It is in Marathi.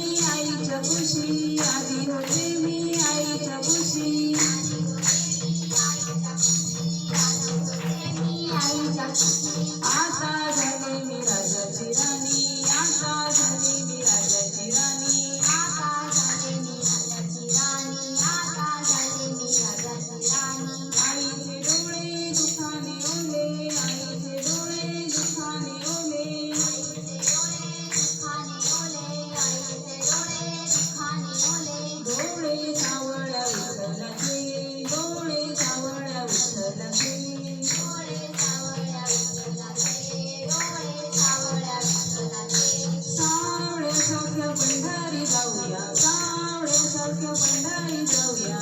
मी आईच्या कुशी, आली होते मी आईच्या कुशी. आता झाले मी राजाची राणी, आता झाले मी राजाची राणी. आईचे डोळे दुखाने ओले, आईचे डोळे दुखाने ओले. डोळे सावळ्या विठ्ठलाचे, डोळे सावळ्या विठ्ठलाचे. सावळ्यासारख्या पंढरी जाऊया, सावळ्यासारख्या पंढरी जाऊया.